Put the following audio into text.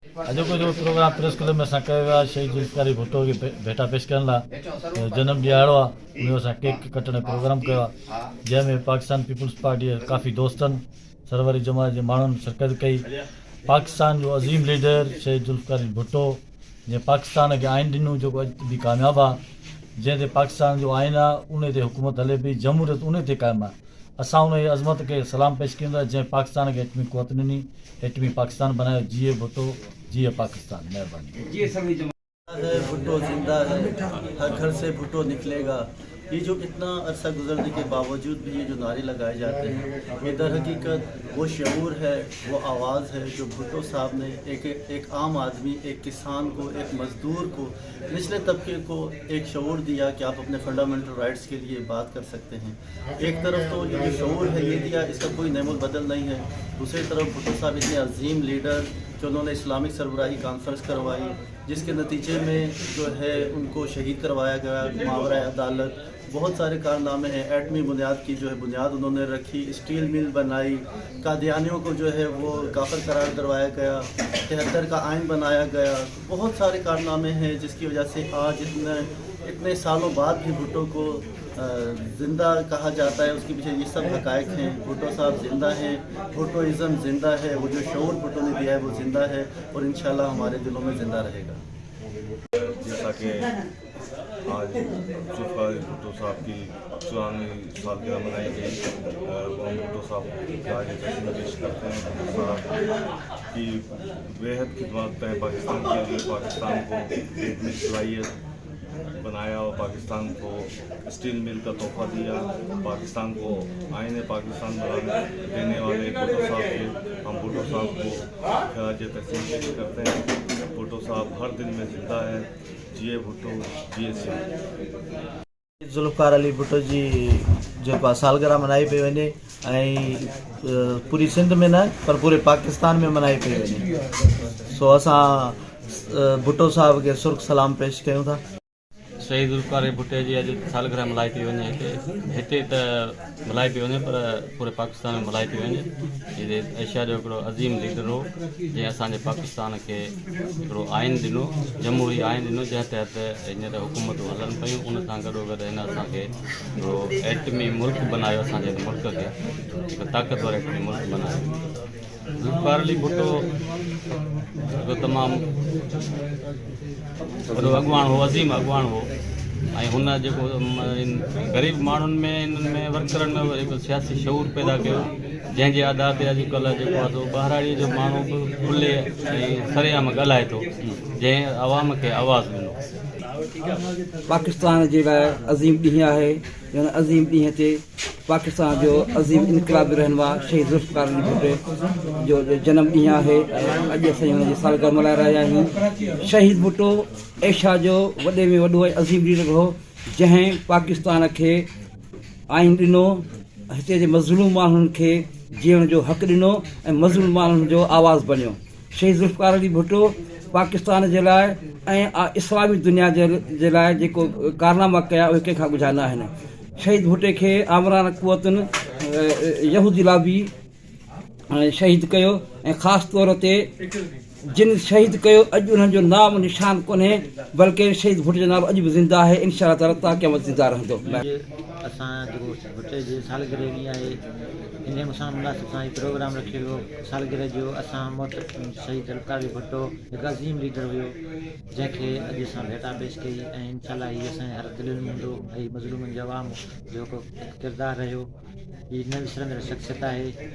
अॼु को जो प्रोग्राम प्रेस क्लब में असां कयो आहे शहीद जुल्फ़िकार भुट्टो खे भेटा पेश करण लाइ जनम ॾियारो आहे उन असां केक कटण जो प्रोग्राम कयो आहे जंहिंमें पाकिस्तान पीपुल्स पार्टी जे काफ़ी दोस्तनि सरवरी जमात जे माण्हुनि शिरकत कई। पाकिस्तान जो अज़ीम लीडर शहीद जुल्फ़िकार भुट्टो जंहिं पाकिस्तान खे आइन ॾिनो जेको अॼु बि कामयाबु आहे जंहिं ते पाकिस्तान जो आइन आहे उन ते हुकूमत हले पई जमहूरियत उन ते क़ाइमु आहे। असां उन जी अज़मत खे सलाम पेश कंदा जंहिं पाकिस्तान खे एटमी क़ुवत ॾिनी एटमी पाकिस्तान बनायो। जिए भुट्टो जिए पाकिस्तान। मेहरबानी। भुट्टो जिंदा है, हर घर से भुट्टो निकलेगा। ये जो इतना अरसा गुजरने के बावजूद भी ये जो नारे लगाए जाते हैं ये दर हकीकत वो शऊर है, वो आवाज़ है जो भुट्टो साहब ने एक आम आदमी, एक किसान को, एक मज़दूर को, निचले तबके को एक शऊर दिया कि आप अपने फंडामेंटल राइट्स के लिए बात कर सकते हैं। एक तरफ तो ये जो शऊर है ये दिया, इसका कोई नेमुल बदल नहीं है। दूसरी तरफ भुट्टो साहब इतने अजीम लीडर जो उन्होंने इस्लामिक सरबराही कॉन्फ्रेंस करवाई जिसके नतीजे में जो है उनको शहीद करवाया गया, मावरा अदालत, बहुत सारे कारनामे हैं। एटमी बुनियाद की जो है बुनियाद उन्होंने रखी, स्टील मिल बनाई, कादियानियों को जो है वो काफिर करार करवाया गया, 73 का आइन बनाया गया। बहुत सारे कारनामे हैं जिसकी वजह से आज इतने सालों बाद भी भुट्टो को ज़िंदा कहा जाता है। उसके पीछे ये सब हक़ाइक़ हैं। भुट्टो साहब ज़िंदा हैं, भुट्टोइज़म ज़िंदा है, वो जो शऊर भुट्टो ने दिया है वो ज़िंदा है और इंशाल्लाह हमारे दिलों में ज़िंदा रहेगा। जैसा कि आज जुल्फ़िकार भुट्टो साहब की 94वीं सालगिरह मनाई गई और हम भुट्टो साहब का आज जश्न पेश करते हैं। भुट्टो साहब की बेहद खिदमत हैं पाकिस्तान के लिए, पाकिस्तान को एक सलाहियत बनाया और पाकिस्तान को स्टील मिल का तोहफा दिया, पाकिस्तान को आईने पाकिस्तान बनाने देने वाले भुट्टो साहब के हम भुट्टो साहब को खराज तहसीन पेश करते हैं। भुट्टो साहब हर दिन में जिंदा है। जिए भुट्टो जिए सिंह। जुल्फ़िकार अली भुट्टो जी जेको सालगिरह मनाई पई वञे ऐं पूरी सिंध में न पर पूरे पाकिस्तान में मनाई पई वञे। सो असां भुट्टो साहब के सुर्ख सलाम पेश कयूं था। शहीद जुल्फ़िकार भुट्टे जी अॼु सालगिरह मल्हाई थी वञे हिते त मल्हाई थी वञे पर पूरे पाकिस्तान में मल्हाई थी वञे। ये एशिया जो हिकिड़ो अज़ीम लीडर हो जंहिं असांजे पाकिस्तान खे हिकिड़ो आइन ॾिनो, जमहूरी आइन ॾिनो जंहिं तहत हींअर हुकूमतूं हलनि पियूं। उन सां गॾोगॾु हिन असांखे हिकिड़ो एटमी मुल्क बनायो, असांजे मुल्क खे हिकु ताक़तवर एटमी मुल्क बनायो। जुल्फ़िकार अली भुट्टो हिकु तमामु वॾो अॻुवाण हो, अज़ीम अॻुवाण हो ऐं हुन जेको ग़रीब माण्हुनि में इन्हनि में वर्करनि में हिकु सियासी शऊर पैदा कयो जंहिंजे आधार ते अॼुकल्ह जेको आहे सो ॿाहिराड़ीअ जो माण्हू बि खुले ऐं सरेआम ॻाल्हाए थो, जंहिं आवाम खे आवाज़ ॾिनो। पाकिस्तान जे लाइ अज़ीम ॾींहुं आहे। हिन अज़ीम ॾींहं ते पाकिस्तान जो अज़ीम इनकलाबी रहनुमा शहीद जुल्फ़िकार अली भुट्टो जो जनम ॾींहुं आहे ऐं अॼु असां हुनजी सालगिरह मल्हाए रहिया आहियूं। शहीद भुट्टो एशिया जो वॾे में वॾो अज़ीम लीडर हो जंहिं पाकिस्तान खे आइन ॾिनो, हिते जे मज़लूम माण्हुनि खे जीअण जो हक़ ॾिनो ऐं मज़लूम माण्हुनि जो आवाज़ बणियो। शहीद जुल्फ़िकार अली भुट्टो पाकिस्तान जे लाइ ऐं इस्लामी दुनिया जे लाइ जेको कारनामा कया उहे कंहिंखां ॿुधा न आहिनि। शहीद भुट्टे खे आमरान क़ुवतुनि यहूदी लाबी शहीद कयो ऐं ख़ासि तौर ते जिन शहीद कयो अॼु उन्हनि जो नाम निशान कोन्हे बल्कि शहीद भुट्टे जो नालो अॼु बि ज़िंदा आहे। इंशाअल्लाह ताला ता क़यामत ज़िंदा रहंदो। असां जेको भुट्टे जी सालगिरह ॾींहुं आहे इन सां मुनासिब सां प्रोग्राम रखियो वियो सालगिरह जो। असां शहीद जुल्फ़िकार अली भुट्टो हिकु अज़ीम लीडर हुयो जंहिंखे अॼु असां भेटा पेश कई ऐं इंशाअल्लाह हीअ असांजे हर दिलनि में हूंदो ऐं मज़लूमनि जो आवाम जो किरदारु रहियो। हीअ न विसरंदड़ शख़्सियत आहे।